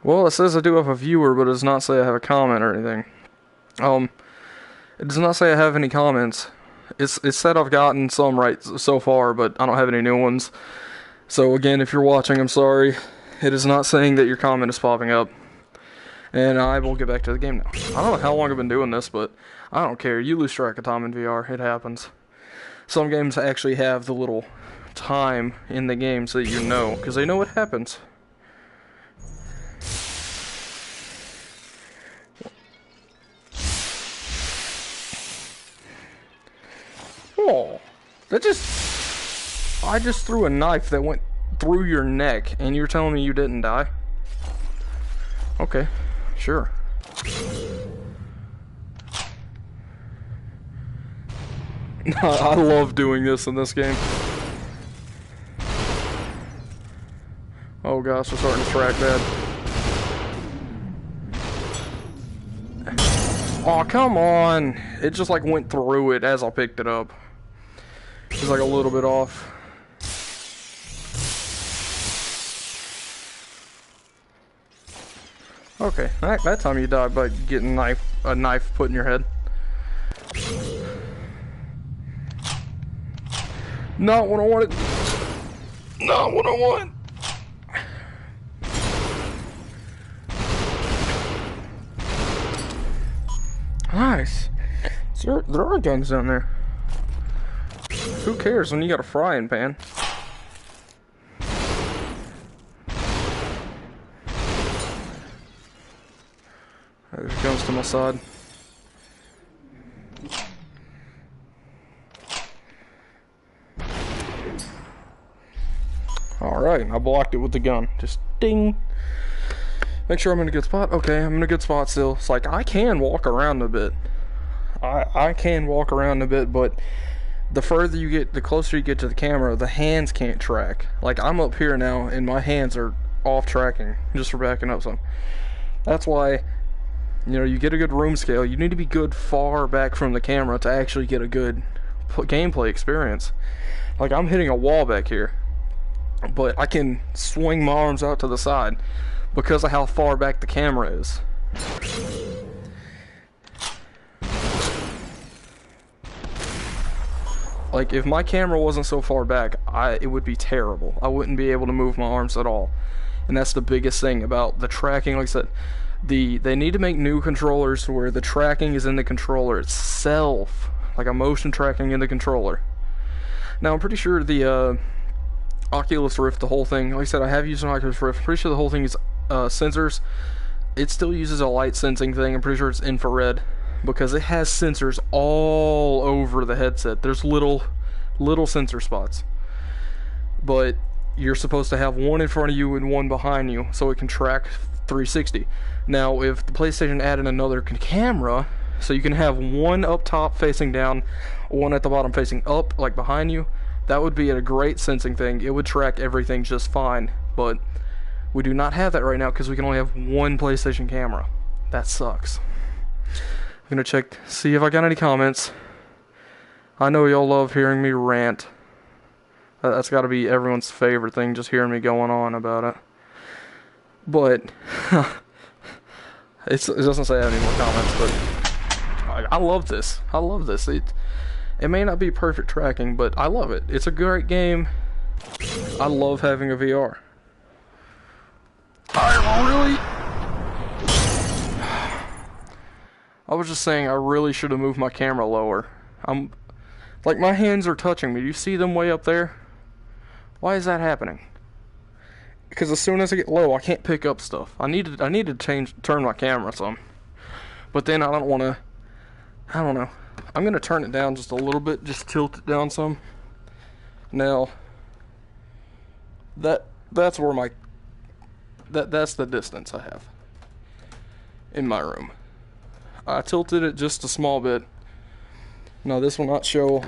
Well, it says I do have a viewer, but it does not say I have a comment or anything. It does not say I have any comments. It's said I've gotten some right so far, but I don't have any new ones. So again, if you're watching, I'm sorry. It is not saying that your comment is popping up. And I will get back to the game now. I don't know how long I've been doing this, but I don't care. You lose track of time in VR. It happens. Some games actually have the little time in the game so that you know, because they know what happens. Oh, that just... I just threw a knife that went through your neck, and you're telling me you didn't die? Okay, sure. I love doing this in this game. Oh gosh, we're starting to track bad. Oh, come on. It just like went through it as I picked it up. It's like a little bit off. Okay, that time you died by getting a knife put in your head. Not what I wanted. Not what I want. Nice. So there are guns down there. Who cares when you got a frying pan? There's guns to my side. Alright, I blocked it with the gun. Just ding. Make sure I'm in a good spot. Okay, I'm in a good spot still. It's like, I can walk around a bit. I can walk around a bit, but the further you get, the closer you get to the camera, the hands can't track. Like, I'm up here now, and my hands are off tracking, just for backing up some. That's why, you know, you get a good room scale. You need to be good far back from the camera to actually get a good gameplay experience. Like, I'm hitting a wall back here, but I can swing my arms out to the side because of how far back the camera is. Like, if my camera wasn't so far back, it would be terrible. I wouldn't be able to move my arms at all. And that's the biggest thing about the tracking. Like I said, they need to make new controllers where the tracking is in the controller itself. Like a motion tracking in the controller. Now, I'm pretty sure the Oculus Rift, the whole thing, like I said, I have used an Oculus Rift. Pretty sure the whole thing is sensors. It still uses a light sensing thing. I'm pretty sure it's infrared, because it has sensors all over the headset. There's little sensor spots, but you're supposed to have one in front of you and one behind you so it can track 360. Now, if the PlayStation added another camera, so you can have one up top facing down, one at the bottom facing up, like behind you, that would be a great sensing thing. It would track everything just fine, but we do not have that right now because we can only have one PlayStation camera. That sucks. I'm gonna check, see if I got any comments. I know y'all love hearing me rant. That's gotta be everyone's favorite thing, just hearing me going on about it. But, it doesn't say I have any more comments, but I love this. I love this. It may not be perfect tracking, but I love it. It's a great game. I love having a VR. I was just saying I really should have moved my camera lower. Like, my hands are touching me. Do you see them way up there? Why is that happening? Because as soon as I get low, I can't pick up stuff. I need to turn my camera some. But then I don't know. I'm gonna turn it down just a little bit, just tilt it down some. Now, that's where that's the distance I have in my room. I tilted it just a small bit. Now, this will not show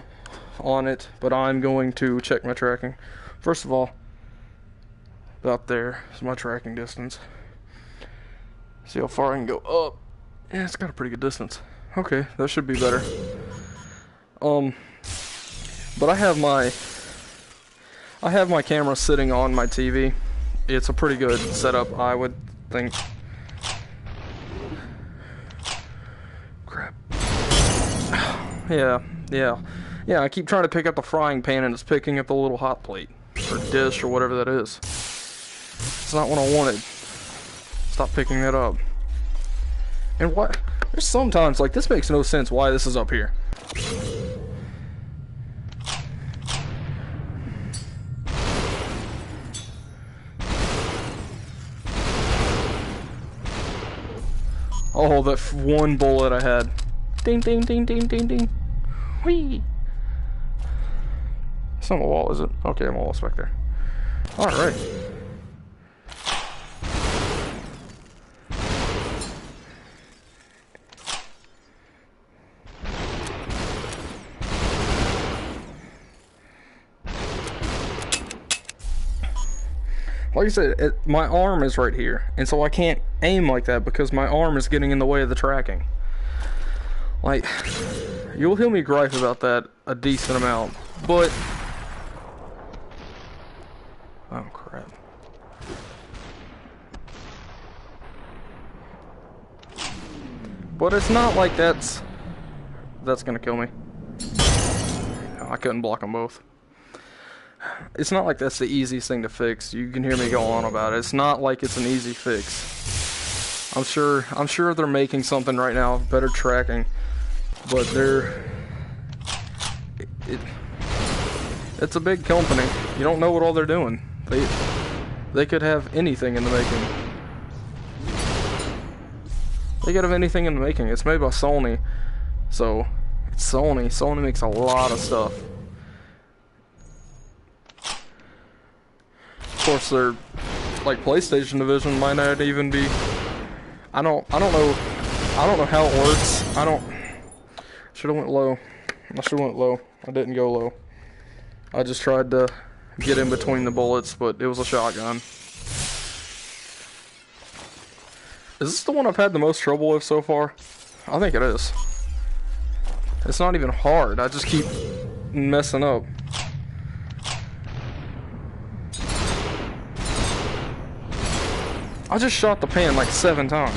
on it, but I'm going to check my tracking. First of all, about there is my tracking distance. See how far I can go up. Yeah, it's got a pretty good distance. Okay, that should be better. But I have my camera sitting on my TV. It's a pretty good setup, I would think. Crap. Yeah, I keep trying to pick up the frying pan and it's picking up the little hot plate. Or dish or whatever that is. It's not what I wanted. Stop picking that up. And what? There's sometimes, like, this makes no sense why this is up here. Oh, that one bullet I had. Ding, ding, ding, ding, ding, ding. Whee! It's on the wall, is it? Okay, I'm almost back there. Alright. Like I said, my arm is right here, and so I can't aim like that because my arm is getting in the way of the tracking. Like, you'll hear me gripe about that a decent amount, but... Oh, crap. But it's not like that's gonna kill me. I couldn't block them both. It's not like that's the easiest thing to fix. You can hear me go on about it. It's not like it's an easy fix. I'm sure they're making something right now, better tracking, but it's a big company. You don't know what all they're doing. They could have anything in the making. They could have anything in the making. It's made by Sony, so it's Sony. Sony makes a lot of stuff. Of course, their like PlayStation division might not even be. I don't know how it works. Should have went low. I should have went low. I didn't go low. I just tried to get in between the bullets, but it was a shotgun. Is this the one I've had the most trouble with so far? I think it is. It's not even hard. I just keep messing up. I just shot the pan like 7 times.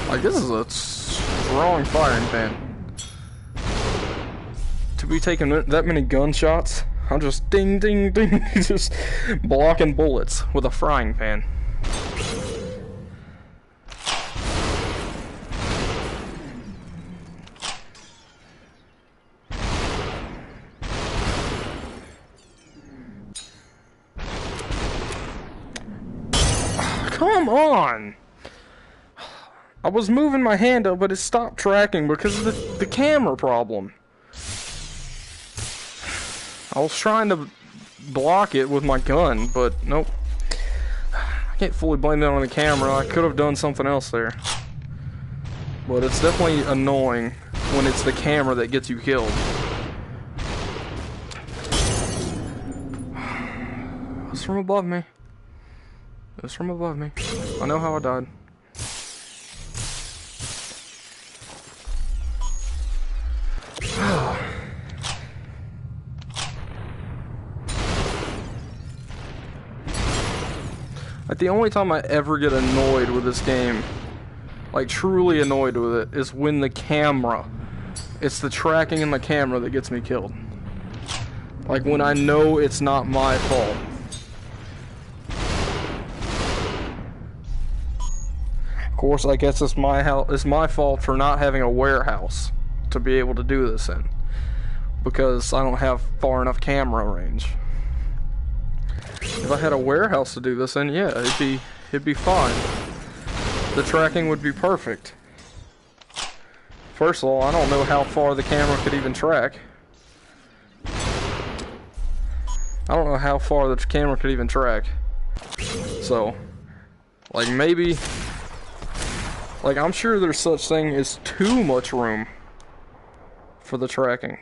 Like, this is a strong firing pan. To be taking that many gunshots, I'm just ding ding ding, just blocking bullets with a frying pan. Come on! I was moving my hand up, but it stopped tracking because of the camera problem. I was trying to block it with my gun, but nope. I can't fully blame that on the camera. I could have done something else there. But it's definitely annoying when it's the camera that gets you killed. It's from above me. It's from above me. I know how I died. Like, the only time I ever get annoyed with this game, like truly annoyed with it, is when the camera, it's the tracking in the camera that gets me killed. Like, when I know it's not my fault. Of course, I guess it's my fault for not having a warehouse to be able to do this in, because I don't have far enough camera range. If I had a warehouse to do this in, yeah, it'd be fine. The tracking would be perfect. First of all, I don't know how far the camera could even track. I don't know how far the camera could even track. So, like, maybe, like, I'm sure there's such thing as too much room for the tracking.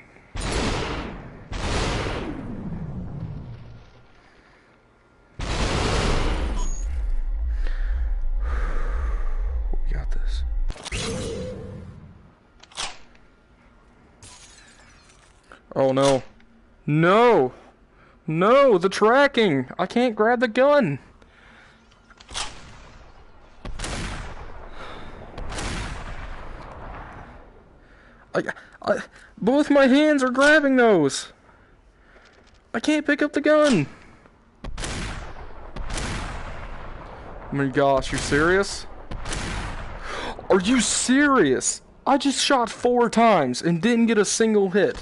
Oh no. No! No! The tracking! I can't grab the gun! Both my hands are grabbing those! I can't pick up the gun! Oh my gosh, you serious? Are you serious? I just shot 4 times and didn't get a single hit.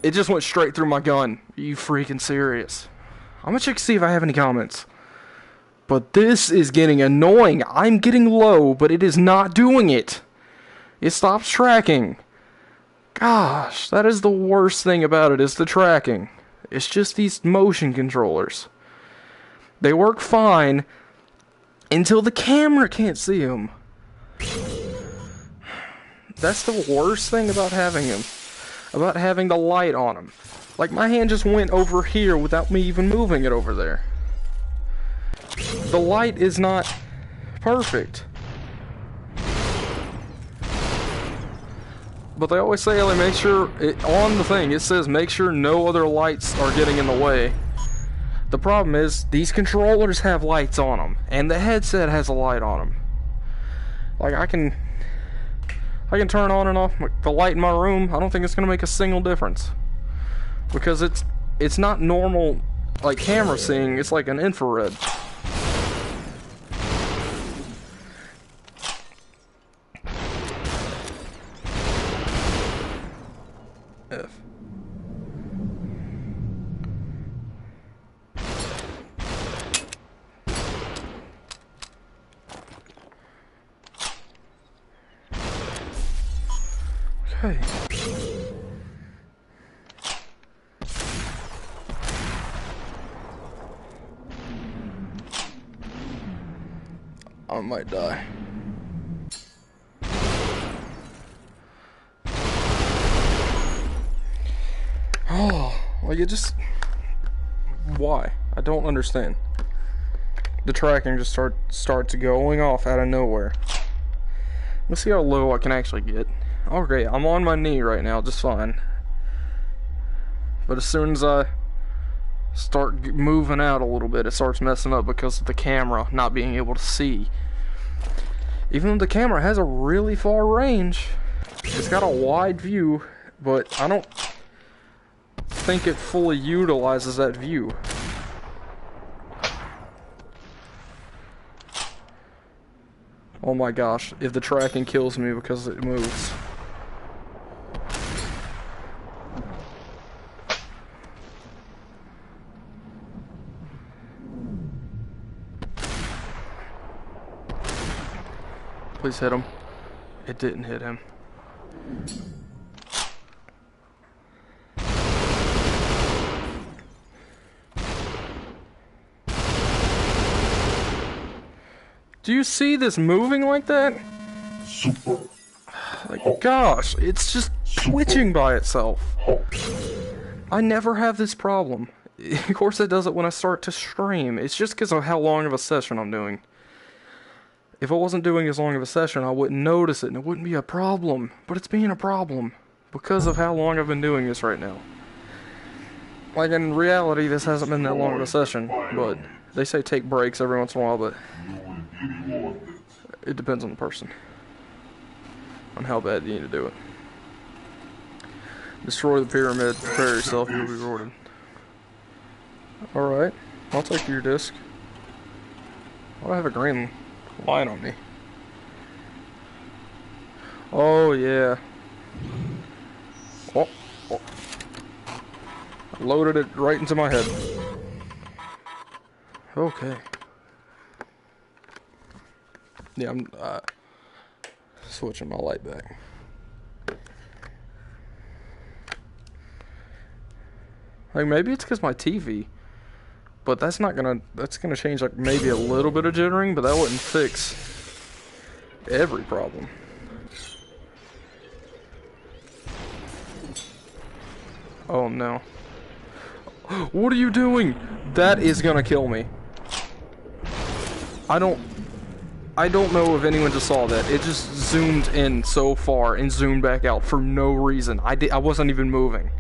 It just went straight through my gun. Are you freaking serious? I'm gonna check to see if I have any comments. But this is getting annoying. I'm getting low, but it is not doing it. It stops tracking. Gosh, that is the worst thing about it, is the tracking. It's just these motion controllers. They work fine until the camera can't see them. That's the worst thing about having them. About having the light on them. Like, my hand just went over here without me even moving it over there. The light is not perfect. But they always say, like, make sure, on the thing, it says make sure no other lights are getting in the way. The problem is, these controllers have lights on them, and the headset has a light on them. Like, I can turn on and off the light in my room. I don't think it's going to make a single difference. Because it's not normal, like, camera seeing, it's like an infrared. F. Okay. I might die. Oh, like it just... Why? I don't understand. The tracking just starts going off out of nowhere. Let's see how low I can actually get. Okay, I'm on my knee right now, just fine. But as soon as I start moving out a little bit, it starts messing up because of the camera not being able to see. Even though the camera has a really far range, it's got a wide view, but I don't think it fully utilizes that view. Oh my gosh, if the tracking kills me because it moves. Please hit him. It didn't hit him. Do you see this moving like that? Super. Like, gosh, it's just twitching by itself. I never have this problem. Of course it does it when I start to stream. It's just because of how long of a session I'm doing. If I wasn't doing as long of a session, I wouldn't notice it and it wouldn't be a problem. But it's being a problem because of how long I've been doing this right now. Like, in reality, this hasn't been that long of a session, but they say take breaks every once in a while, but it depends on the person. On how bad you need to do it. Destroy the pyramid, prepare yourself, you'll be rewarded. Alright, I'll take your disc. Why do I have a green line on me? Oh, yeah. Oh, oh. I loaded it right into my head. Okay. Yeah, I'm switching my light back. Like, maybe it's because my TV, but that's gonna change, like, maybe a little bit of jittering, but that wouldn't fix every problem. Oh no. What are you doing? That is gonna kill me. I don't know if anyone just saw that. It just zoomed in so far and zoomed back out for no reason. I wasn't even moving.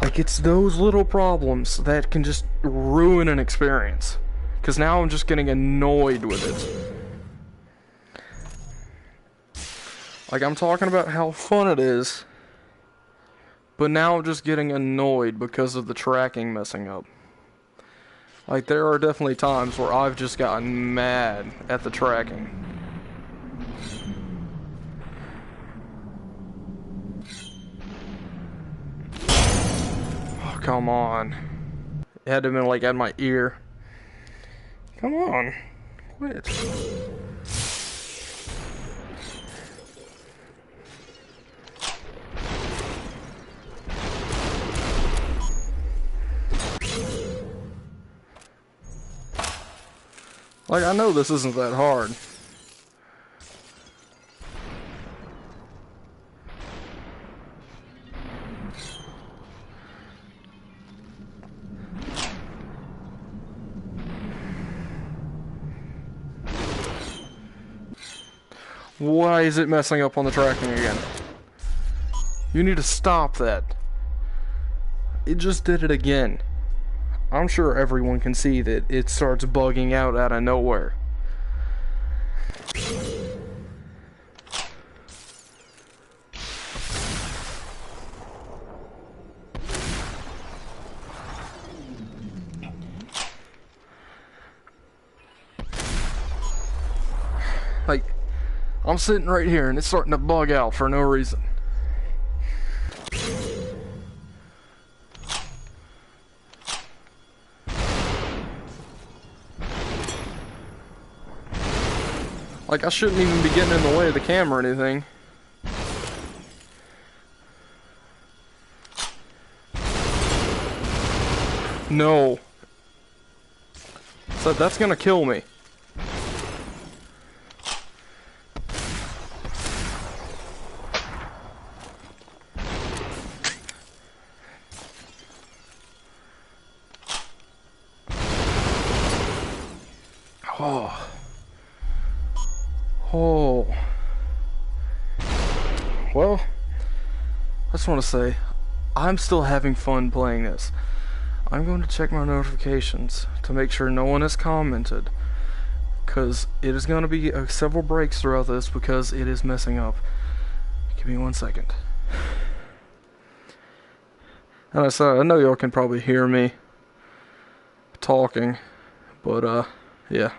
Like, it's those little problems that can just ruin an experience. Because now I'm just getting annoyed with it. Like, I'm talking about how fun it is, but now I'm just getting annoyed because of the tracking messing up. Like, there are definitely times where I've just gotten mad at the tracking. come on. It had to have been like at my ear. Come on. Quit. Like, I know this isn't that hard. Why is it messing up on the tracking again? You need to stop that. It just did it again. I'm sure everyone can see that it starts bugging out of nowhere. Like, I'm sitting right here and it's starting to bug out for no reason. Like, I shouldn't even be getting in the way of the camera or anything. No. So that's gonna kill me. Oh. Oh. Well, I just want to say, I'm still having fun playing this. I'm going to check my notifications to make sure no one has commented, because it is going to be several breaks throughout this because it is messing up. Give me 1 second. And I said, I know y'all can probably hear me talking, but yeah.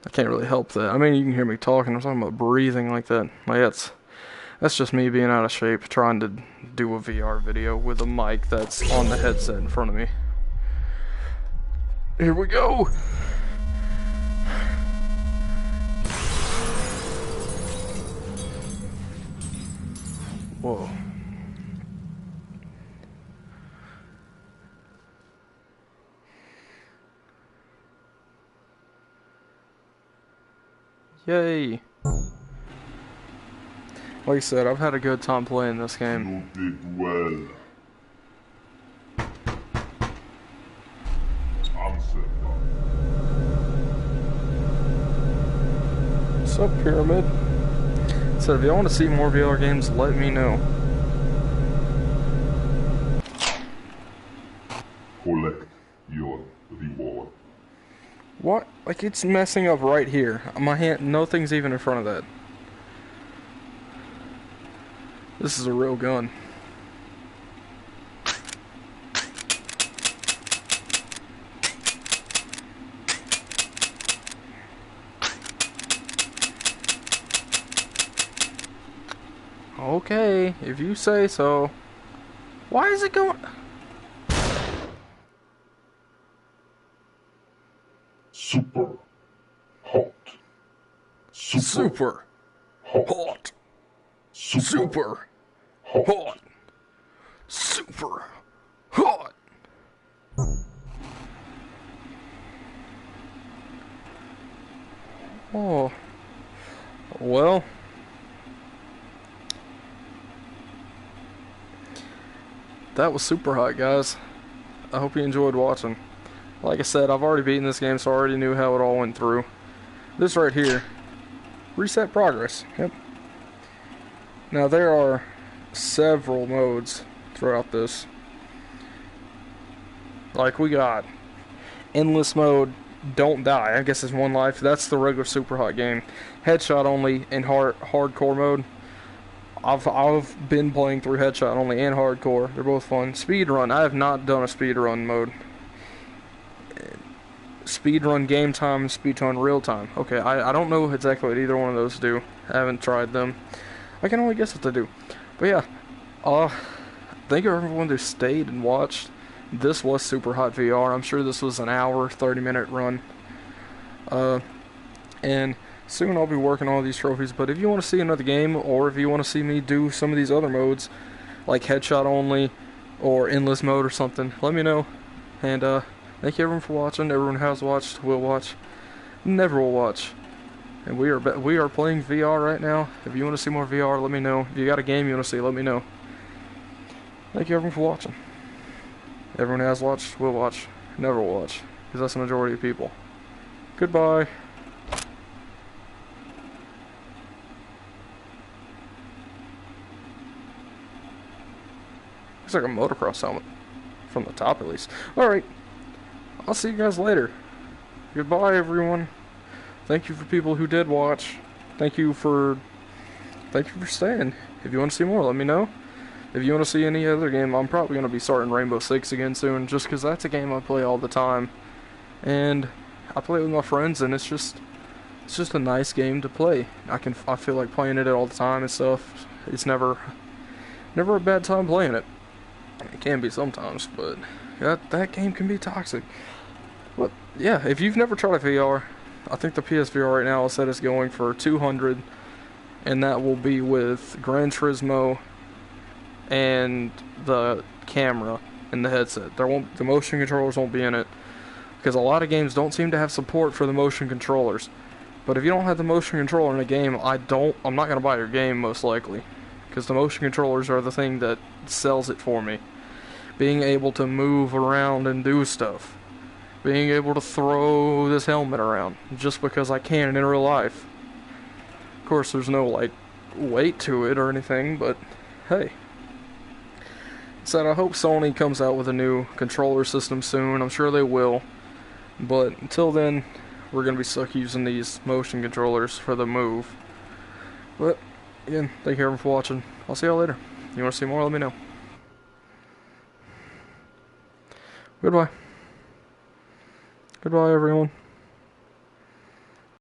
I can't really help that. I mean, you can hear me talking. I'm talking about breathing like that. Like, that's just me being out of shape, trying to do a VR video with a mic that's on the headset in front of me. Here we go! Whoa. Yay! Like I said, I've had a good time playing this game. You did well. Answer. What's up, Pyramid? So if you want to see more VR games, let me know. Collect your reward. What? Like, it's messing up right here. My hand, nothing's even in front of that. This is a real gun. Okay, if you say so. Why is it going? Super hot. Super hot. Super hot. Super hot. Oh. Well. That was super hot, guys. I hope you enjoyed watching. Like I said, I've already beaten this game, so I already knew how it all went through. This right here, reset progress. Yep. Now there are several modes throughout this. Like, we got endless mode, don't die. I guess it's one life. That's the regular super hot game. Headshot only and hardcore mode. I've been playing through headshot only and hardcore. They're both fun. Speedrun. I have not done a speedrun mode. Speedrun game time, speedrun real time. Okay, I don't know exactly what either one of those do. I haven't tried them. I can only guess what they do. But yeah, thank you everyone who stayed and watched. This was Super Hot VR. I'm sure this was an hour, 30-minute run. And soon I'll be working on all these trophies, but if you want to see another game, or if you want to see me do some of these other modes, like headshot only, or endless mode or something, let me know. And thank you everyone for watching. Everyone who has watched, will watch, never will watch. And we are playing VR right now. If you want to see more VR, let me know. If you got a game you want to see, let me know. Thank you everyone for watching. Everyone who has watched, will watch, never will watch, because that's the majority of people. Goodbye. Looks like a motocross helmet. From the top, at least. Alright. I'll see you guys later. Goodbye, everyone. Thank you for people who did watch. Thank you for staying. If you want to see more, let me know. If you want to see any other game, I'm probably going to be starting Rainbow Six again soon, just because that's a game I play all the time. And I play it with my friends, and it's just a nice game to play. I feel like playing it all the time and stuff. It's never a bad time playing it. It can be sometimes, but that game can be toxic. But yeah, if you've never tried a VR, I think the PSVR right now set is going for $200, and that will be with Gran Turismo and the camera and the headset. The motion controllers won't be in it, because a lot of games don't seem to have support for the motion controllers. But if you don't have the motion controller in a game, I'm not gonna buy your game most likely, because the motion controllers are the thing that sells it for me. Being able to move around and do stuff. Being able to throw this helmet around just because I can in real life. Of course, there's no like weight to it or anything, but hey. So I hope Sony comes out with a new controller system soon. I'm sure they will. But until then, we're going to be stuck using these motion controllers for the move. But again, thank you everyone for watching. I'll see y'all later. You want to see more, let me know. Goodbye. Goodbye, everyone.